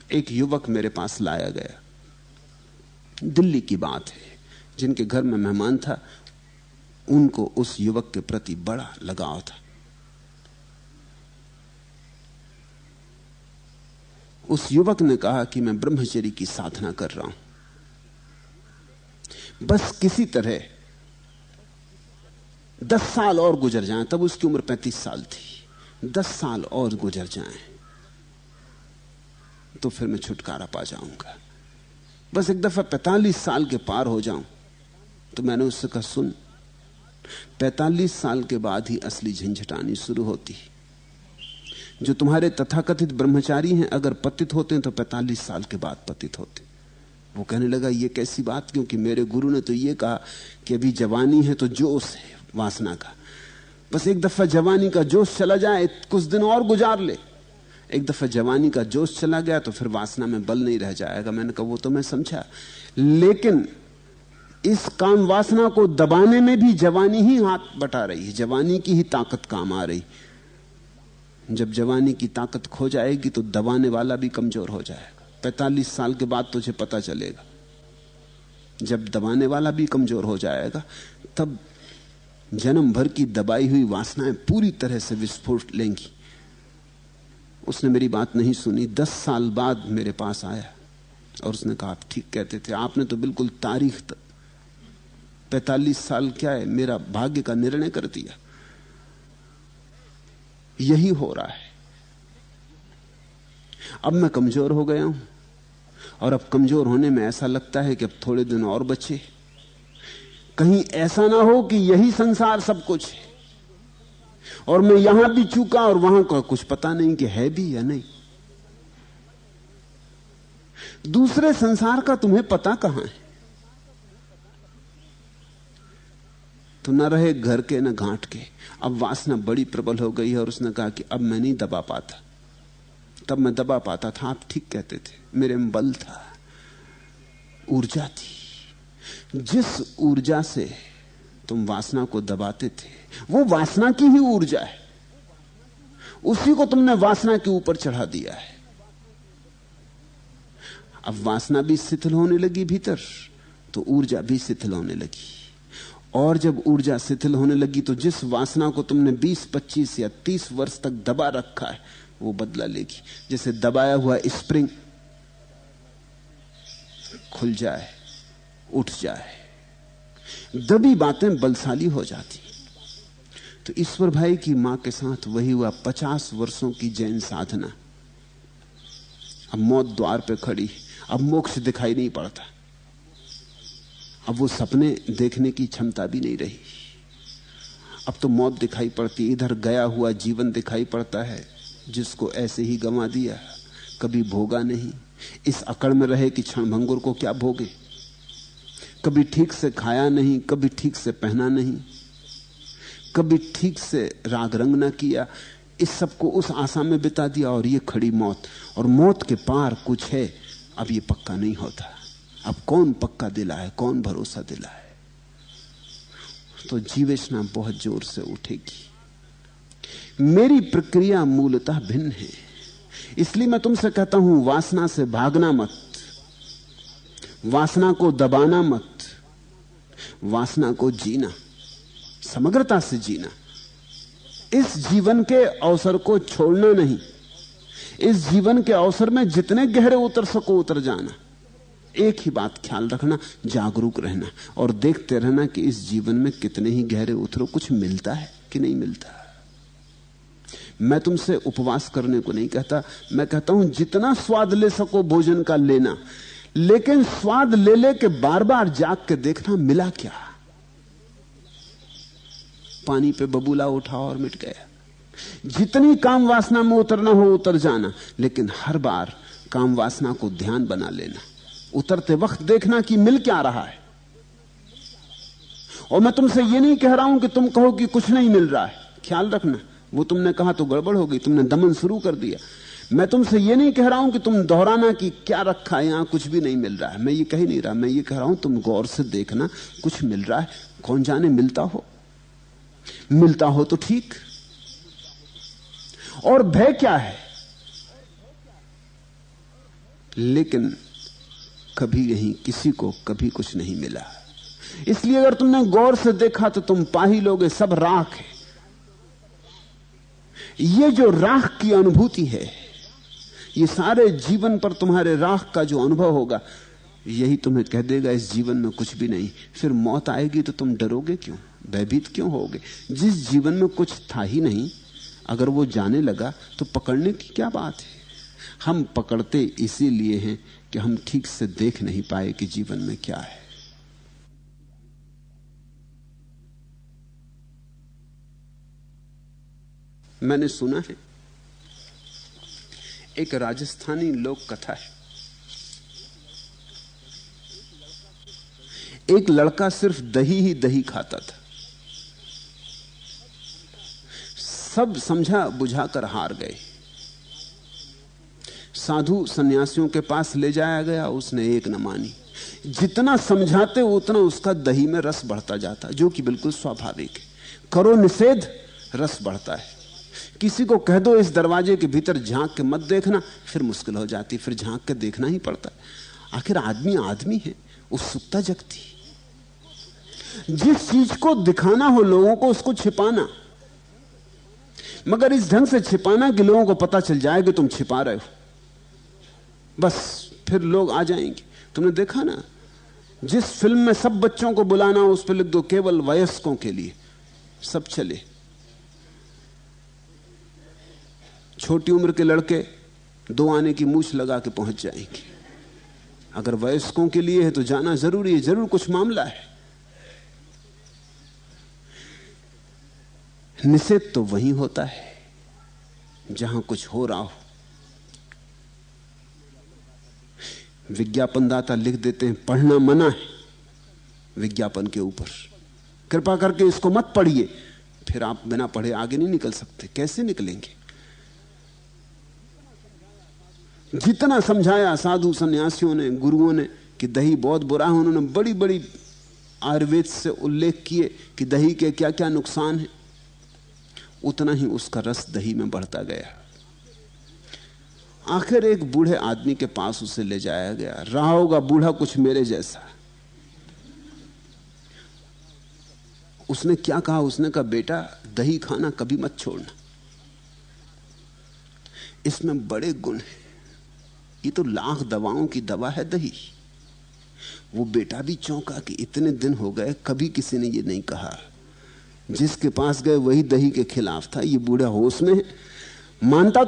एक युवक मेरे पास लाया गया, दिल्ली की बात है। जिनके घर में मेहमान था उनको उस युवक के प्रति बड़ा लगाव था। उस युवक ने कहा कि मैं ब्रह्मचर्य की साधना कर रहा हूं, बस किसी तरह 10 साल और गुजर जाएं। तब उसकी उम्र 35 साल थी। 10 साल और गुजर जाएं तो फिर मैं छुटकारा पा जाऊंगा। बस एक दफा 45 साल के पार हो जाऊं। तो मैंने उससे कहा, सुन, 45 साल के बाद ही असली झंझट आनी शुरू होती है। जो तुम्हारे तथाकथित ब्रह्मचारी हैं अगर पतित होते हैं तो 45 साल के बाद पतित होते। वो कहने लगा, ये कैसी बात, क्योंकि मेरे गुरु ने तो ये कहा कि अभी जवानी है तो जोश है वासना का, बस एक दफा जवानी का जोश चला जाए, कुछ दिन और गुजार ले। एक दफा जवानी का जोश चला गया तो फिर वासना में बल नहीं रह जाएगा। मैंने कहा वो तो मैं समझा, लेकिन इस काम वासना को दबाने में भी जवानी ही हाथ बटा रही है, जवानी की ही ताकत काम आ रही। जब जवानी की ताकत खो जाएगी तो दबाने वाला भी कमजोर हो जाएगा। 45 साल के बाद तुझे पता चलेगा। जब दबाने वाला भी कमजोर हो जाएगा तब जन्म भर की दबाई हुई वासनाएं पूरी तरह से विस्फोट लेंगी। उसने मेरी बात नहीं सुनी। 10 साल बाद मेरे पास आया और उसने कहा, आप ठीक कहते थे, आपने तो बिल्कुल तारीख 45 साल क्या है, मेरा भाग्य का निर्णय कर दिया। यही हो रहा है। अब मैं कमजोर हो गया हूं और अब कमजोर होने में ऐसा लगता है कि अब थोड़े दिन और बचे, कहीं ऐसा ना हो कि यही संसार सब कुछ है और मैं यहां भी चूका और वहां का कुछ पता नहीं कि है भी या नहीं। दूसरे संसार का तुम्हें पता कहां है? तो न रहे घर के न घाट के। अब वासना बड़ी प्रबल हो गई है और उसने कहा कि अब मैं नहीं दबा पाता, तब मैं दबा पाता था। आप ठीक कहते थे, मेरे में बल था, ऊर्जा थी। जिस ऊर्जा से तुम वासना को दबाते थे वो वासना की ही ऊर्जा है, उसी को तुमने वासना के ऊपर चढ़ा दिया है। अब वासना भी शिथिल होने लगी भीतर तो ऊर्जा भी शिथिल होने लगी, और जब ऊर्जा शिथिल होने लगी तो जिस वासना को तुमने 20, 25 या 30 वर्ष तक दबा रखा है वो बदला लेगी। जैसे दबाया हुआ स्प्रिंग खुल जाए, उठ जाए, दबी बातें बलशाली हो जाती। तो ईश्वर भाई की मां के साथ वही हुआ। 50 वर्षों की जैन साधना, अब मौत द्वार पे खड़ी। अब मोक्ष दिखाई नहीं पड़ता, अब वो सपने देखने की क्षमता भी नहीं रही। अब तो मौत दिखाई पड़ती, इधर गया हुआ जीवन दिखाई पड़ता है जिसको ऐसे ही गंवा दिया, कभी भोगा नहीं। इस अकड़ में रहे कि क्षणभंगुर को क्या भोगे, कभी ठीक से खाया नहीं, कभी ठीक से पहना नहीं, कभी ठीक से राग रंग ना किया। इस सब को उस आशा में बिता दिया और ये खड़ी मौत, और मौत के पार कुछ है। अब ये पक्का नहीं होता। अब कौन पक्का दिलाए, कौन भरोसा दिलाए? तो जीवेशना बहुत जोर से उठेगी। मेरी प्रक्रिया मूलतः भिन्न है, इसलिए मैं तुमसे कहता हूं, वासना से भागना मत, वासना को दबाना मत, वासना को जीना, समग्रता से जीना। इस जीवन के अवसर को छोड़ना नहीं। इस जीवन के अवसर में जितने गहरे उतर सको उतर जाना। एक ही बात ख्याल रखना, जागरूक रहना और देखते रहना कि इस जीवन में कितने ही गहरे उतरो, कुछ मिलता है कि नहीं मिलता। मैं तुमसे उपवास करने को नहीं कहता, मैं कहता हूं जितना स्वाद ले सको भोजन का लेना, लेकिन स्वाद ले ले के बार बार जाग के देखना मिला क्या। पानी पे बबूला उठा और मिट गया। जितनी काम वासना में उतरना हो उतर जाना, लेकिन हर बार काम वासना को ध्यान बना लेना। उतरते वक्त देखना कि मिल क्या रहा है। और मैं तुमसे ये नहीं कह रहा हूं कि तुम कहो कि कुछ नहीं मिल रहा है, ख्याल रखना, वो तुमने कहा तो गड़बड़ हो गई, तुमने दमन शुरू कर दिया। मैं तुमसे ये नहीं कह रहा हूं कि तुम दोहराना कि क्या रखा है यहां, कुछ भी नहीं मिल रहा है। मैं ये कह ही नहीं रहा, मैं ये कह रहा हूं तुम गौर से देखना, कुछ मिल रहा है। कौन जाने मिलता हो, मिलता हो तो ठीक। और भय क्या है? लेकिन कभी यहीं किसी को कभी कुछ नहीं मिला। इसलिए अगर तुमने गौर से देखा तो तुम पा ही लोगे सब राख है। ये जो राख की अनुभूति है, ये सारे जीवन पर तुम्हारे राख का जो अनुभव होगा, यही तुम्हें कह देगा इस जीवन में कुछ भी नहीं। फिर मौत आएगी तो तुम डरोगे क्यों, भयभीत क्यों होगे? जिस जीवन में कुछ था ही नहीं, अगर वो जाने लगा तो पकड़ने की क्या बात है? हम पकड़ते इसीलिए हैं कि हम ठीक से देख नहीं पाए कि जीवन में क्या है। मैंने सुना है, एक राजस्थानी लोक कथा है। एक लड़का सिर्फ दही ही दही खाता था। सब समझा बुझाकर हार गए। साधु सन्यासियों के पास ले जाया गया, उसने एक न मानी। जितना समझाते उतना उसका दही में रस बढ़ता जाता, जो कि बिल्कुल स्वाभाविक है। करो निषेध, रस बढ़ता है। किसी को कह दो इस दरवाजे के भीतर झांक के मत देखना, फिर मुश्किल हो जाती, फिर झांक के देखना ही पड़ता है। आखिर आदमी आदमी है, उत्सुकता जगती। जिस चीज को दिखाना हो लोगों को, उसको छिपाना, मगर इस ढंग से छिपाना कि लोगों को पता चल जाए कि तुम छिपा रहे हो, बस फिर लोग आ जाएंगे। तुमने देखा ना, जिस फिल्म में सब बच्चों को बुलाना हो उस पर लिख दो केवल वयस्कों के लिए, सब चले। छोटी उम्र के लड़के 2 आने की मूछ लगा के पहुंच जाएंगे। अगर वयस्कों के लिए है तो जाना जरूरी है, जरूर कुछ मामला है। निषेध तो वहीं होता है जहां कुछ हो रहा हो। विज्ञापनदाता लिख देते हैं पढ़ना मना है विज्ञापन के ऊपर, कृपा करके इसको मत पढ़िए। फिर आप बिना पढ़े आगे नहीं निकल सकते। कैसे निकलेंगे? जितना समझाया साधु सन्यासियों ने, गुरुओं ने कि दही बहुत बुरा है, उन्होंने बड़ी बड़ी आयुर्वेद से उल्लेख किए कि दही के क्या क्या नुकसान है, उतना ही उसका रस दही में बढ़ता गया। आखिर एक बूढ़े आदमी के पास उसे ले जाया गया। रहा होगा बूढ़ा कुछ मेरे जैसा। उसने क्या कहा? उसने कहा, बेटा दही खाना कभी मत छोड़ना, इसमें बड़े गुण हैं। ये तो लाख दवाओं की दवा है दही। वो बेटा भी चौंका कि इतने दिन हो गए कभी किसी ने ये नहीं कहा। जिसके पास गए वही दही के खिलाफ था। ये बूढ़ा होश में मानता